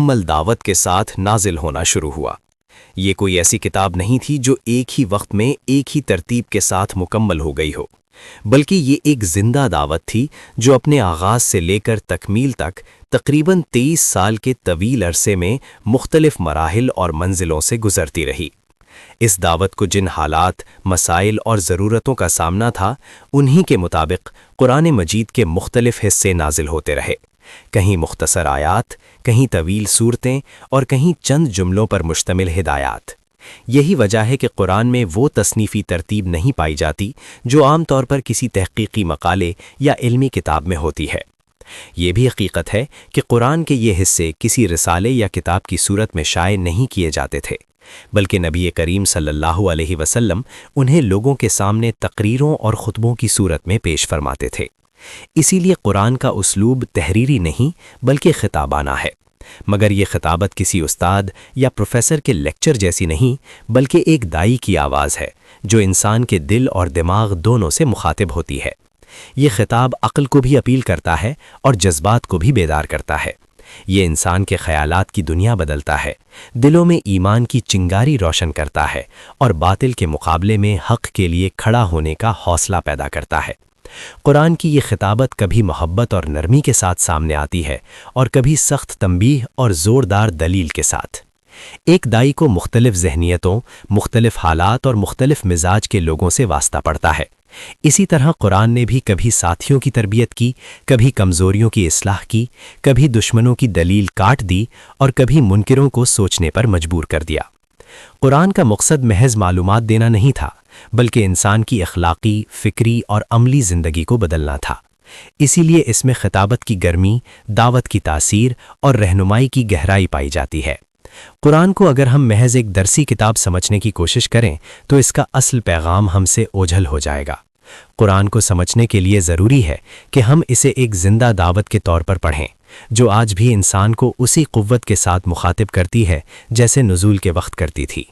مکمل دعوت کے ساتھ نازل ہونا شروع ہوا۔ یہ کوئی ایسی کتاب نہیں تھی جو ایک ہی وقت میں ایک ہی ترتیب کے ساتھ مکمل ہو گئی ہو، بلکہ یہ ایک زندہ دعوت تھی جو اپنے آغاز سے لے کر تکمیل تک تقریباً 23 سال کے طویل عرصے میں مختلف مراحل اور منزلوں سے گزرتی رہی۔ اس دعوت کو جن حالات، مسائل اور ضرورتوں کا سامنا تھا، انہی کے مطابق قرآن مجید کے مختلف حصے نازل ہوتے رہے، کہیں مختصر آیات، کہیں طویل سورتیں اور کہیں چند جملوں پر مشتمل ہدایات۔ یہی وجہ ہے کہ قرآن میں وہ تصنیفی ترتیب نہیں پائی جاتی جو عام طور پر کسی تحقیقی مقالے یا علمی کتاب میں ہوتی ہے۔ یہ بھی حقیقت ہے کہ قرآن کے یہ حصے کسی رسالے یا کتاب کی صورت میں شائع نہیں کیے جاتے تھے، بلکہ نبی کریم صلی اللہ علیہ وسلم انہیں لوگوں کے سامنے تقریروں اور خطبوں کی صورت میں پیش فرماتے تھے۔ اسی لیے قرآن کا اسلوب تحریری نہیں بلکہ خطابانہ ہے، مگر یہ خطابت کسی استاد یا پروفیسر کے لیکچر جیسی نہیں، بلکہ ایک داعی کی آواز ہے جو انسان کے دل اور دماغ دونوں سے مخاطب ہوتی ہے۔ یہ خطاب عقل کو بھی اپیل کرتا ہے اور جذبات کو بھی بیدار کرتا ہے۔ یہ انسان کے خیالات کی دنیا بدلتا ہے، دلوں میں ایمان کی چنگاری روشن کرتا ہے اور باطل کے مقابلے میں حق کے لیے کھڑا ہونے کا حوصلہ پیدا کرتا ہے۔ قرآن کی یہ خطابت کبھی محبت اور نرمی کے ساتھ سامنے آتی ہے اور کبھی سخت تنبیہ اور زوردار دلیل کے ساتھ۔ ایک داعی کو مختلف ذہنیتوں، مختلف حالات اور مختلف مزاج کے لوگوں سے واسطہ پڑتا ہے۔ اسی طرح قرآن نے بھی کبھی ساتھیوں کی تربیت کی، کبھی کمزوریوں کی اصلاح کی، کبھی دشمنوں کی دلیل کاٹ دی اور کبھی منکروں کو سوچنے پر مجبور کر دیا۔ قرآن کا مقصد محض معلومات دینا نہیں تھا، بلکہ انسان کی اخلاقی، فکری اور عملی زندگی کو بدلنا تھا۔ اسی لیے اس میں خطابت کی گرمی، دعوت کی تاثیر اور رہنمائی کی گہرائی پائی جاتی ہے۔ قرآن کو اگر ہم محض ایک درسی کتاب سمجھنے کی کوشش کریں تو اس کا اصل پیغام ہم سے اوجھل ہو جائے گا۔ قرآن کو سمجھنے کے لیے ضروری ہے کہ ہم اسے ایک زندہ دعوت کے طور پر پڑھیں، جو آج بھی انسان کو اسی قوت کے ساتھ مخاطب کرتی ہے جیسے نزول کے وقت کرتی تھی۔